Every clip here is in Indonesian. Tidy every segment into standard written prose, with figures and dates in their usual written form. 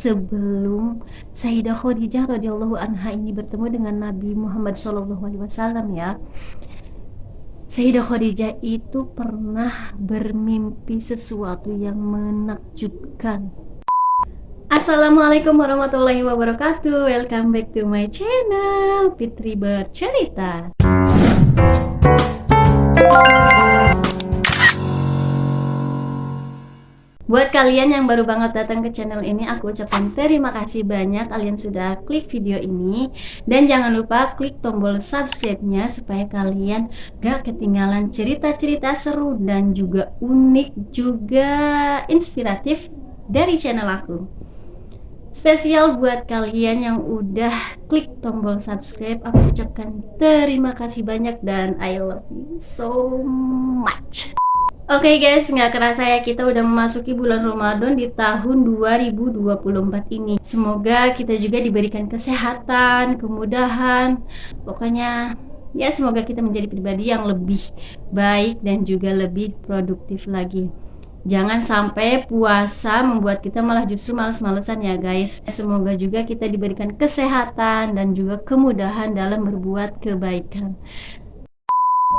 Sebelum Sayyidah Khadijah radhiyallahu anha ini bertemu dengan Nabi Muhammad SAW ya, Sayyidah Khadijah itu pernah bermimpi sesuatu yang menakjubkan. Assalamualaikum warahmatullahi wabarakatuh. Welcome back to my channel Fitri Bercerita. Buat kalian yang baru banget datang ke channel ini, aku ucapkan terima kasih banyak kalian sudah klik video ini. Dan jangan lupa klik tombol subscribe-nya supaya kalian gak ketinggalan cerita-cerita seru dan juga unik, juga inspiratif dari channel aku. Spesial buat kalian yang udah klik tombol subscribe, aku ucapkan terima kasih banyak dan I love you so much. Oke guys, nggak kerasa ya kita udah memasuki bulan Ramadan di tahun 2024 ini. Semoga kita juga diberikan kesehatan, kemudahan, pokoknya ya semoga kita menjadi pribadi yang lebih baik dan juga lebih produktif lagi. Jangan sampai puasa membuat kita malah justru males-malesan ya guys. Semoga juga kita diberikan kesehatan dan juga kemudahan dalam berbuat kebaikan.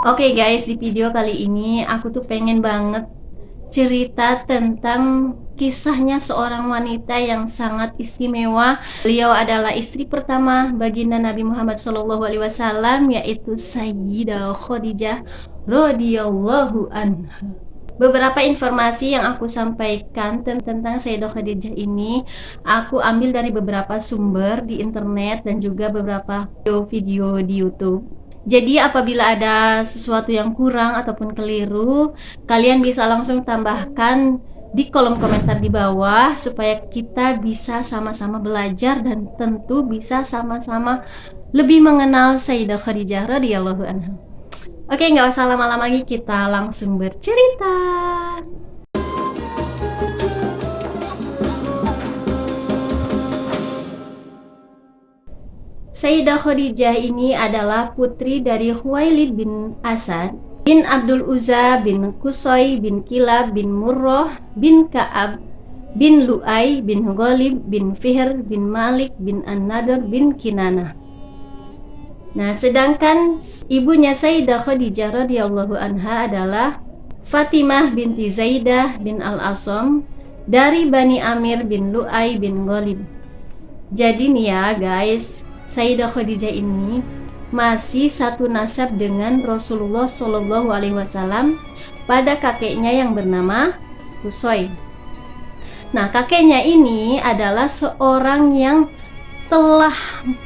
Oke guys, di video kali ini aku tuh pengen banget cerita tentang kisahnya seorang wanita yang sangat istimewa. Beliau adalah istri pertama baginda Nabi Muhammad SAW, yaitu Sayyidah Khadijah radhiyallahu anha. Beberapa informasi yang aku sampaikan tentang Sayyidah Khadijah ini aku ambil dari beberapa sumber di internet dan juga beberapa video di YouTube. Jadi apabila ada sesuatu yang kurang ataupun keliru, kalian bisa langsung tambahkan di kolom komentar di bawah supaya kita bisa sama-sama belajar dan tentu bisa sama-sama lebih mengenal Sayyidah Khadijah radhiyallahu anha. Oke, nggak usah lama-lama lagi, kita langsung bercerita. Sayyidah Khadijah ini adalah putri dari Khuwailid bin Asad bin Abdul Uzza bin Qusay bin Kilab bin Murrah bin Ka'ab bin Lu'ay bin Ghalib bin Fihr bin Malik bin An-Nadr bin Kinanah. Nah, sedangkan ibunya Sayyidah Khadijah radhiyallahu anha adalah Fatimah binti Zaidah bin Al-Asam dari Bani Amir bin Lu'ay bin Ghalib. Jadi nih ya guys, Sayyidah Khadijah ini masih satu nasab dengan Rasulullah SAW pada kakeknya yang bernama Qusay. Nah, kakeknya ini adalah seorang yang telah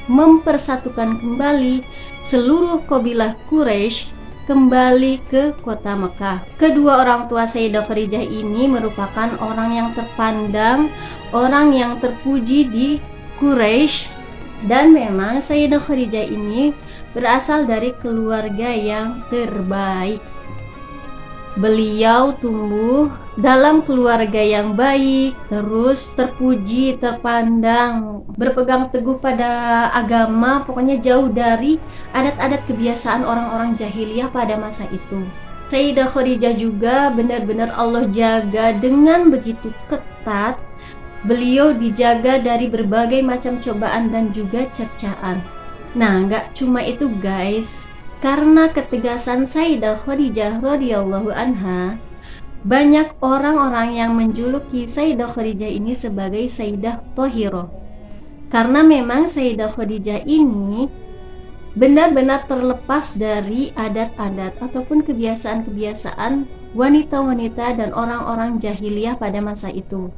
mempersatukan kembali seluruh kabilah Quraisy kembali ke kota Mekah. Kedua orang tua Sayyidah Khadijah ini merupakan orang yang terpandang, orang yang terpuji di Quraisy. Dan memang Sayyidah Khadijah ini berasal dari keluarga yang terbaik. Beliau tumbuh dalam keluarga yang baik, terus terpuji, terpandang, berpegang teguh pada agama, pokoknya jauh dari adat-adat kebiasaan orang-orang jahiliyah pada masa itu. Sayyidah Khadijah juga benar-benar Allah jaga dengan begitu ketat. Beliau dijaga dari berbagai macam cobaan dan juga cercaan. Nah, gak cuma itu guys, karena ketegasan Sayyidah Khadijah radhiyallahu anha, banyak orang-orang yang menjuluki Sayyidah Khadijah ini sebagai Sayyidah Thahirah. Karena memang Sayyidah Khadijah ini benar-benar terlepas dari adat-adat ataupun kebiasaan-kebiasaan wanita-wanita dan orang-orang jahiliyah pada masa itu.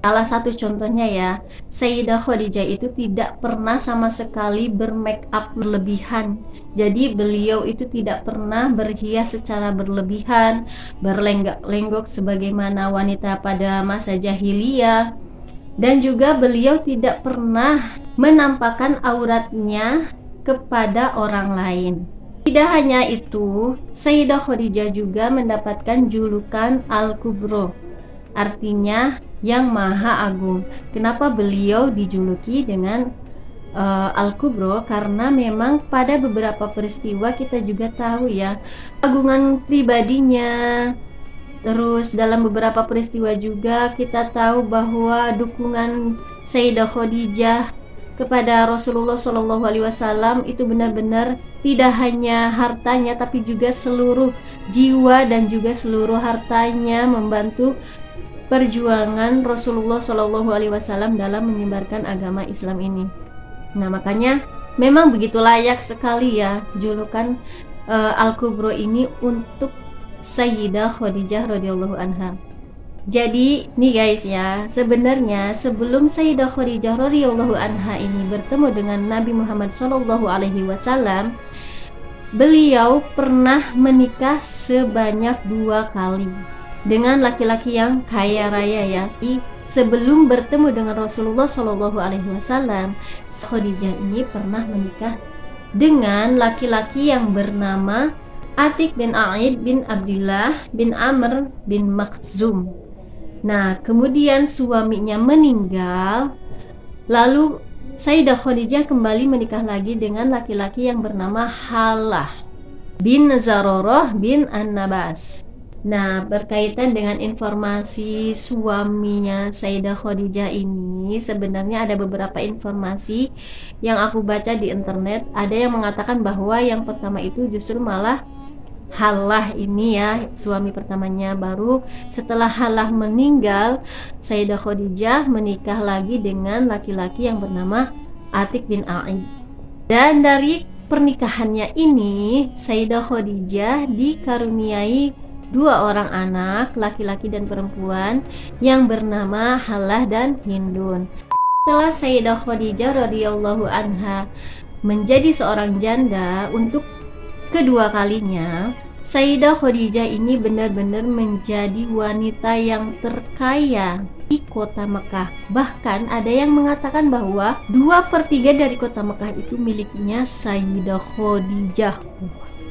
Salah satu contohnya ya, Sayyidah Khadijah itu tidak pernah sama sekali bermake up berlebihan. Jadi beliau itu tidak pernah berhias secara berlebihan, berlenggak-lenggok sebagaimana wanita pada masa jahiliyah. Dan juga beliau tidak pernah menampakkan auratnya kepada orang lain. Tidak hanya itu, Sayyidah Khadijah juga mendapatkan julukan Al-Kubro, artinya yang maha agung. Kenapa beliau dijuluki dengan Al-Kubro? Karena memang pada beberapa peristiwa kita juga tahu ya, keagungan pribadinya, Terus dalam beberapa peristiwa juga kita tahu bahwa dukungan Sayyidah Khadijah kepada Rasulullah Shallallahu Alaihi Wasallam itu benar-benar tidak hanya hartanya, tapi juga seluruh jiwa dan juga seluruh hartanya membantu perjuangan Rasulullah Shallallahu Alaihi Wasallam dalam menyebarkan agama Islam ini. Nah, makanya memang begitu layak sekali ya julukan Al-Kubro ini untuk Sayyidah Khadijah radhiyallahu anha. Jadi nih guys ya, sebenarnya sebelum Sayyidah Khadijah radhiyallahu anha ini bertemu dengan Nabi Muhammad Shallallahu Alaihi Wasallam, beliau pernah menikah sebanyak 2 kali dengan laki-laki yang kaya raya ya. Sebelum bertemu dengan Rasulullah Shallallahu Alaihi Wasallam, Khadijah ini pernah menikah dengan laki-laki yang bernama Atik bin Aid bin Abdillah bin Amr bin Makhzum. Nah, kemudian suaminya meninggal, lalu Sayyidah Khadijah kembali menikah lagi dengan laki-laki yang bernama Halah bin Zaroroh bin An-Nabas. Nah, berkaitan dengan informasi suaminya Sayyidah Khadijah ini, sebenarnya ada beberapa informasi yang aku baca di internet. Ada yang mengatakan bahwa yang pertama itu justru malah Halah ini ya, suami pertamanya. Baru setelah Halah meninggal, Sayyidah Khadijah menikah lagi dengan laki-laki yang bernama Atik bin Aid. Dan dari pernikahannya ini, Sayyidah Khadijah dikaruniai 2 orang anak, laki-laki dan perempuan, yang bernama Halah dan Hindun. Setelah Sayyidah Khadijah radhiyallahu anha menjadi seorang janda untuk kedua kalinya, Sayyidah Khadijah ini benar-benar menjadi wanita yang terkaya di kota Mekah. Bahkan ada yang mengatakan bahwa 2/3 dari kota Mekah itu miliknya Sayyidah Khadijah.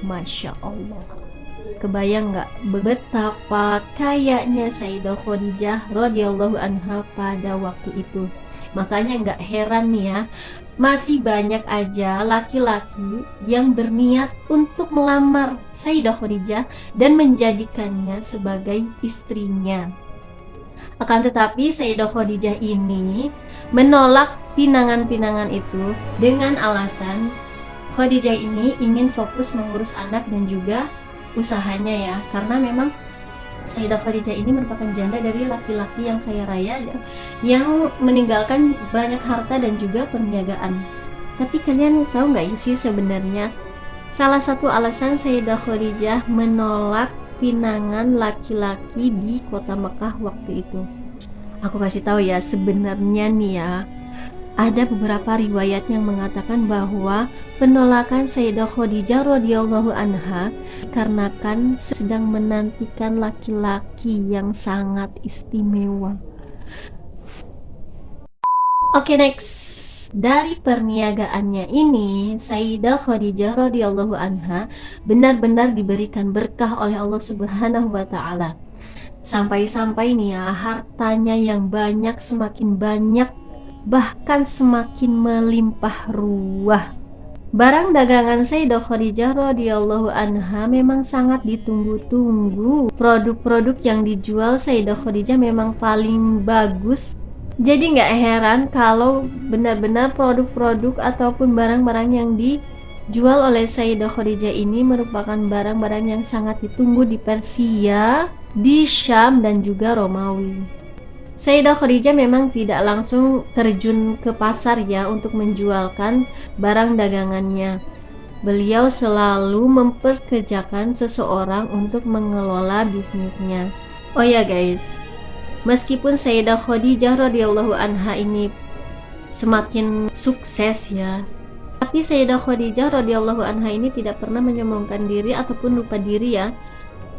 Masya Allah. Kebayang nggak betapa kayanya Sayyidah Khadijah radhiyallahu anha pada waktu itu. Makanya nggak heran nih ya, masih banyak aja laki-laki yang berniat untuk melamar Sayyidah Khadijah dan menjadikannya sebagai istrinya. Akan tetapi Sayyidah Khadijah ini menolak pinangan-pinangan itu dengan alasan Khadijah ini ingin fokus mengurus anak dan juga usahanya ya, karena memang Sayyidah Khadijah ini merupakan janda dari laki-laki yang kaya raya yang meninggalkan banyak harta dan juga perniagaan. Tapi kalian tahu nggak sih sebenarnya salah satu alasan Sayyidah Khadijah menolak pinangan laki-laki di kota Mekah waktu itu? Aku kasih tahu ya, sebenarnya nih ya, ada beberapa riwayat yang mengatakan bahwa penolakan Sayyidah Khadijah radhiyallahu anha dikarenakan sedang menantikan laki-laki yang sangat istimewa. Oke, next. Dari perniagaannya ini, Sayyidah Khadijah radhiyallahu anha benar-benar diberikan berkah oleh Allah Subhanahu wa taala. Sampai-sampai nih ya, hartanya yang banyak semakin banyak, bahkan semakin melimpah ruah. Barang dagangan Sayyidah Khadijah radhiyallahu anha memang sangat ditunggu-tunggu. Produk-produk yang dijual Sayyidah Khadijah memang paling bagus. Jadi nggak heran kalau benar-benar produk-produk ataupun barang-barang yang dijual oleh Sayyidah Khadijah ini merupakan barang-barang yang sangat ditunggu di Persia, di Syam dan juga Romawi. Sayyidah Khadijah memang tidak langsung terjun ke pasar ya untuk menjualkan barang dagangannya. Beliau selalu memperkerjakan seseorang untuk mengelola bisnisnya. Oh ya guys, meskipun Sayyidah Khadijah radhiyallahu anha ini semakin sukses ya, tapi Sayyidah Khadijah radhiyallahu anha ini tidak pernah menyombongkan diri ataupun lupa diri ya.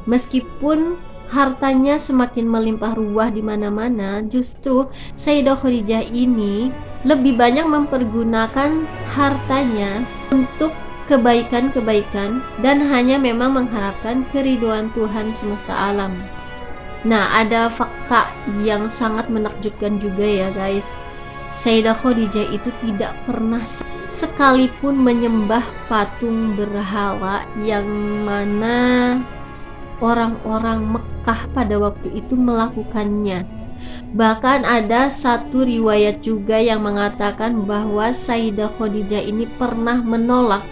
Meskipun hartanya semakin melimpah ruah di mana-mana, justru Sayyidah Khadijah ini lebih banyak mempergunakan hartanya untuk kebaikan-kebaikan dan hanya memang mengharapkan keridhaan Tuhan semesta alam. Nah, ada fakta yang sangat menakjubkan juga ya guys. Sayyidah Khadijah itu tidak pernah sekalipun menyembah patung berhala yang mana orang-orang Mekah Mekah pada waktu itu melakukannya. Bahkan ada satu riwayat juga yang mengatakan bahwa Sayyidah Khadijah ini pernah menolak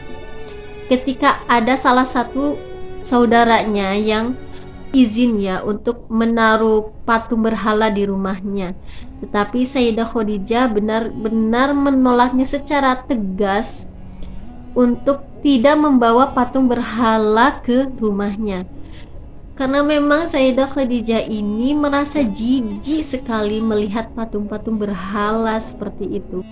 ketika ada salah satu saudaranya yang izin ya untuk menaruh patung berhala di rumahnya. Tetapi Sayyidah Khadijah benar-benar menolaknya secara tegas untuk tidak membawa patung berhala ke rumahnya. Karena memang Sayyidah Khadijah ini merasa jijik sekali melihat patung-patung berhala seperti itu.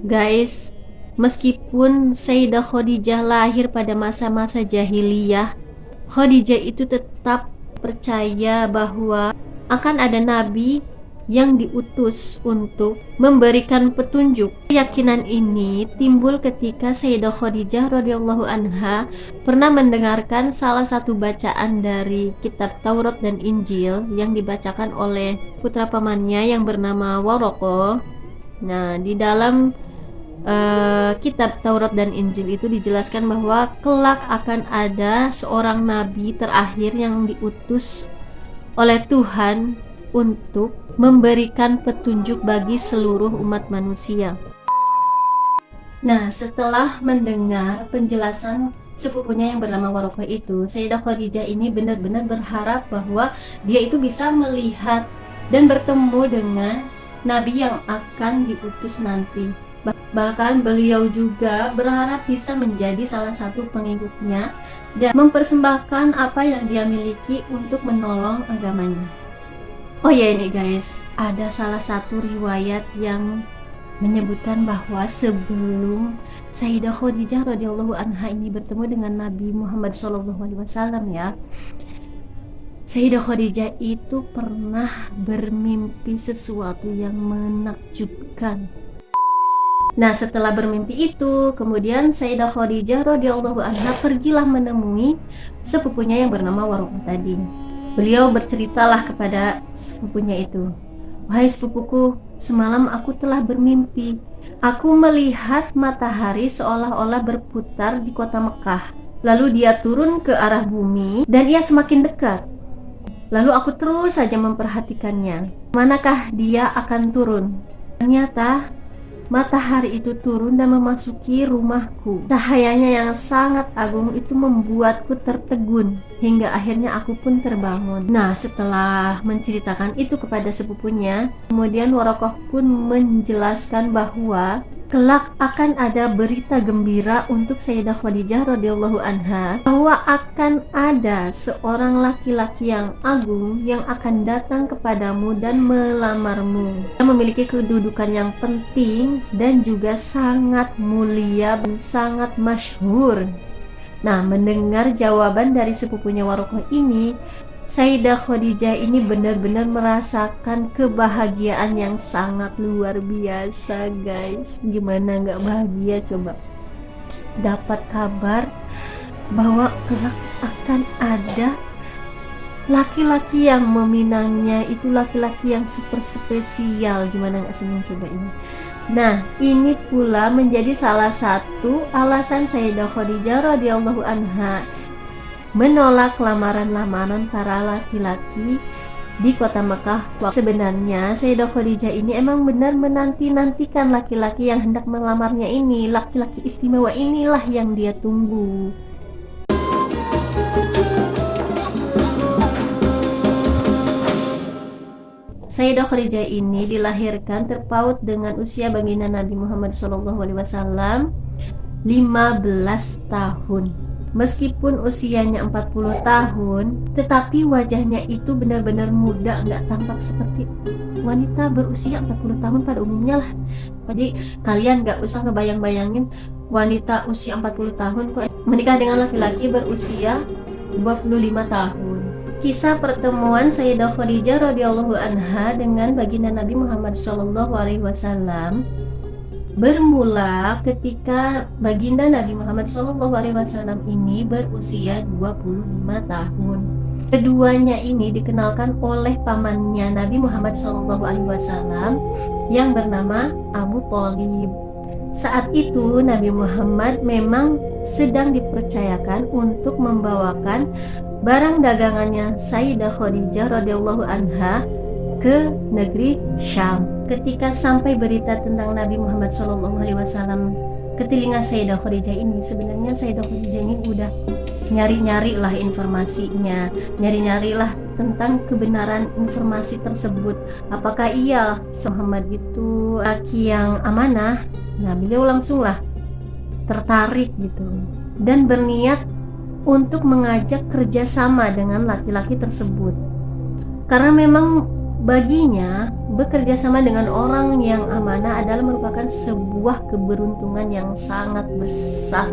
Guys, meskipun Sayyidah Khadijah lahir pada masa-masa jahiliyah, Khadijah itu tetap percaya bahwa akan ada nabi yang diutus untuk memberikan petunjuk. Keyakinan ini timbul ketika Sayyidah Khadijah radhiyallahu anha pernah mendengarkan salah satu bacaan dari kitab Taurat dan Injil yang dibacakan oleh putra pamannya yang bernama Waraqah. Nah, di dalam kitab Taurat dan Injil itu dijelaskan bahwa kelak akan ada seorang nabi terakhir yang diutus oleh Tuhan untuk memberikan petunjuk bagi seluruh umat manusia. Nah, setelah mendengar penjelasan sepupunya yang bernama Waraqah itu, Sayyidah Khadijah ini benar-benar berharap bahwa dia itu bisa melihat dan bertemu dengan nabi yang akan diutus nanti. Bahkan beliau juga berharap bisa menjadi salah satu pengikutnya dan mempersembahkan apa yang dia miliki untuk menolong agamanya. Oh ya, ini guys, ada salah satu riwayat yang menyebutkan bahwa sebelum Sayyidah Khadijah radhiyallahu anha ini bertemu dengan Nabi Muhammad SAW ya, Sayyidah Khadijah itu pernah bermimpi sesuatu yang menakjubkan. Nah, setelah bermimpi itu, kemudian Sayyidah Khadijah radhiyallahu anha pergilah menemui sepupunya yang bernama Waraqah tadi. Beliau berceritalah kepada sepupunya itu, "Wahai sepupuku, semalam aku telah bermimpi. Aku melihat matahari seolah-olah berputar di kota Mekah. Lalu dia turun ke arah bumi dan ia semakin dekat. Lalu aku terus saja memperhatikannya. Manakah dia akan turun? Ternyata matahari itu turun dan memasuki rumahku. Cahayanya yang sangat agung itu membuatku tertegun hingga akhirnya aku pun terbangun." Nah, setelah menceritakan itu kepada sepupunya, kemudian Waraqah pun menjelaskan bahwa kelak akan ada berita gembira untuk Sayyidah Khadijah radhiyallahu anha bahwa akan ada seorang laki-laki yang agung yang akan datang kepadamu dan melamarmu. Dia memiliki kedudukan yang penting dan juga sangat mulia dan sangat masyhur. Nah, mendengar jawaban dari sepupunya Waraqah ini, Sayyidah Khadijah ini benar-benar merasakan kebahagiaan yang sangat luar biasa, guys. Gimana nggak bahagia coba? Dapat kabar bahwa kelak akan ada laki-laki yang meminangnya, itu laki-laki yang super spesial. Gimana nggak senang coba ini? Nah, ini pula menjadi salah satu alasan Sayyidah Khadijah radhiyallahu anha menolak lamaran-lamaran para laki-laki di kota Mekah. Sebenarnya Sayyidah Khadijah ini emang benar menanti-nantikan laki-laki yang hendak melamarnya ini. Laki-laki istimewa inilah yang dia tunggu. Sayyidah Khadijah ini dilahirkan terpaut dengan usia baginda Nabi Muhammad SAW 15 tahun. Meskipun usianya 40 tahun, tetapi wajahnya itu benar-benar muda, nggak tampak seperti wanita berusia 40 tahun pada umumnya lah. Jadi kalian nggak usah ngebayang-bayangin wanita usia 40 tahun kok menikah dengan laki-laki berusia 25 tahun. Kisah pertemuan Sayyidah Khadijah radhiyallahu anha dengan baginda Nabi Muhammad SAW bermula ketika baginda Nabi Muhammad SAW ini berusia 25 tahun. Keduanya ini dikenalkan oleh pamannya Nabi Muhammad SAW yang bernama Abu Thalib. Saat itu Nabi Muhammad memang sedang dipercayakan untuk membawakan barang dagangannya Sayyidah Khadijah radhiyallahu anha ke negeri Syam. Ketika sampai berita tentang Nabi Muhammad SAW ke telinga Sayyidah Khadijah ini, sebenarnya Sayyidah Khadijah ini udah nyari-nyari lah informasinya, nyari-nyari lah tentang kebenaran informasi tersebut. Apakah iya Muhammad itu laki yang amanah? Nah, beliau langsung lah tertarik gitu dan berniat untuk mengajak kerjasama dengan laki-laki tersebut, karena memang baginya bekerja sama dengan orang yang amanah adalah merupakan sebuah keberuntungan yang sangat besar.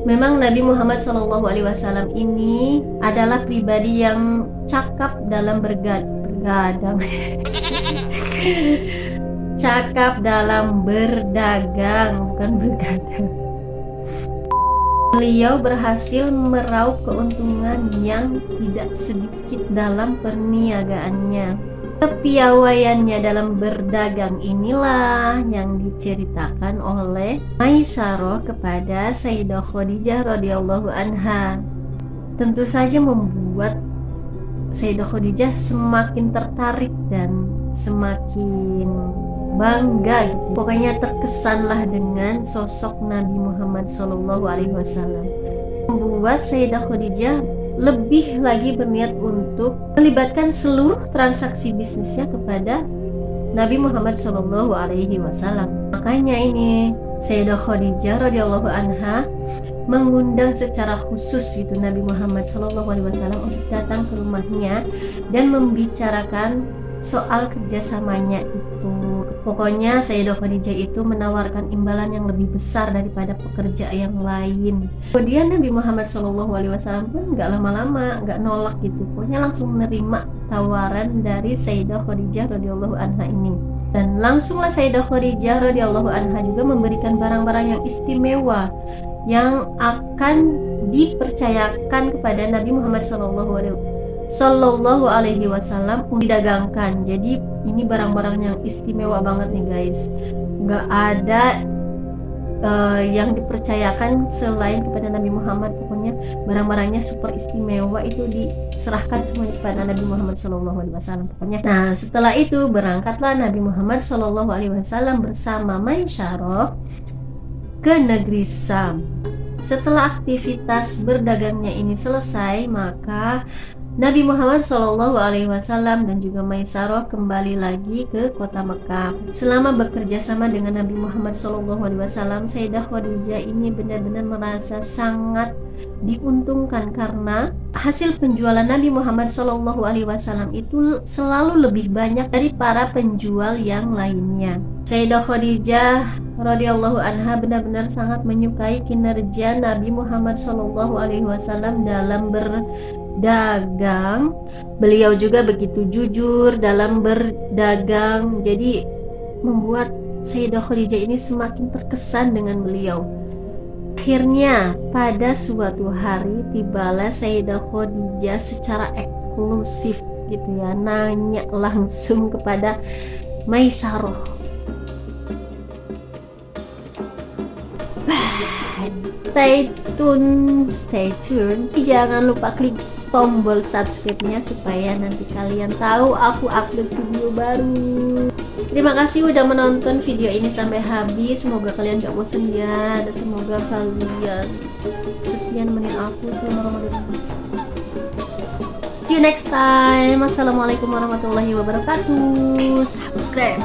Memang Nabi Muhammad SAW ini adalah pribadi yang cakap dalam bergadang cakap dalam berdagang, bukan bergadang. Beliau berhasil meraup keuntungan yang tidak sedikit dalam perniagaannya. Kepiawaiannya dalam berdagang inilah yang diceritakan oleh Maisarah kepada Sayyidah Khadijah radhiyallahu anha. Tentu saja membuat Sayyidah Khadijah semakin tertarik dan semakin bangga gitu. Pokoknya terkesanlah dengan sosok Nabi Muhammad SAW. Membuat Sayyidah Khadijah lebih lagi berniat untuk melibatkan seluruh transaksi bisnisnya kepada Nabi Muhammad SAW. Makanya ini Sayyidah Khadijah radhiyallahu anha mengundang secara khusus itu Nabi Muhammad SAW untuk datang ke rumahnya dan membicarakan soal kerjasamanya itu. Pokoknya Sayyidah Khadijah itu menawarkan imbalan yang lebih besar daripada pekerja yang lain. Kemudian Nabi Muhammad SAW pun nggak lama-lama, nggak nolak gitu. Pokoknya langsung menerima tawaran dari Sayyidah Khadijah radhiyallahu anha ini. Dan langsunglah Sayyidah Khadijah radhiyallahu anha juga memberikan barang-barang yang istimewa yang akan dipercayakan kepada Nabi Muhammad Sallallahu alaihi wasallam didagangkan. Jadi ini barang-barang yang istimewa banget nih guys. Nggak ada yang dipercayakan selain kepada Nabi Muhammad. Pokoknya barang-barangnya super istimewa itu diserahkan semuanya kepada Nabi Muhammad Sallallahu alaihi wasallam. Pokoknya. Nah, setelah itu berangkatlah Nabi Muhammad Sallallahu alaihi wasallam bersama Maisarah ke negeri Syam. Setelah aktivitas berdagangnya ini selesai, maka Nabi Muhammad SAW dan juga Maisarah kembali lagi ke kota Mekah. Selama bekerja sama dengan Nabi Muhammad SAW, Sayyidah Khadijah ini benar-benar merasa sangat diuntungkan karena hasil penjualan Nabi Muhammad SAW itu selalu lebih banyak dari para penjual yang lainnya. Sayyidah Khadijah radhiyallahu anha benar-benar sangat menyukai kinerja Nabi Muhammad SAW dalam berdagang. Beliau juga begitu jujur dalam berdagang, jadi membuat Sayyidah Khadijah ini semakin terkesan dengan beliau. Akhirnya pada suatu hari tibalah Sayyidah Khadijah secara eksklusif gitu ya, nanya langsung kepada Maisarah. Stay tune. Jangan lupa klik tombol subscribe-nya supaya nanti kalian tahu aku upload video baru. Terima kasih udah menonton video ini sampai habis. Semoga kalian gak bosan ya, dan semoga kalian setia nemenin aku selama Ramadan. See you next time. Assalamualaikum warahmatullahi wabarakatuh. Subscribe.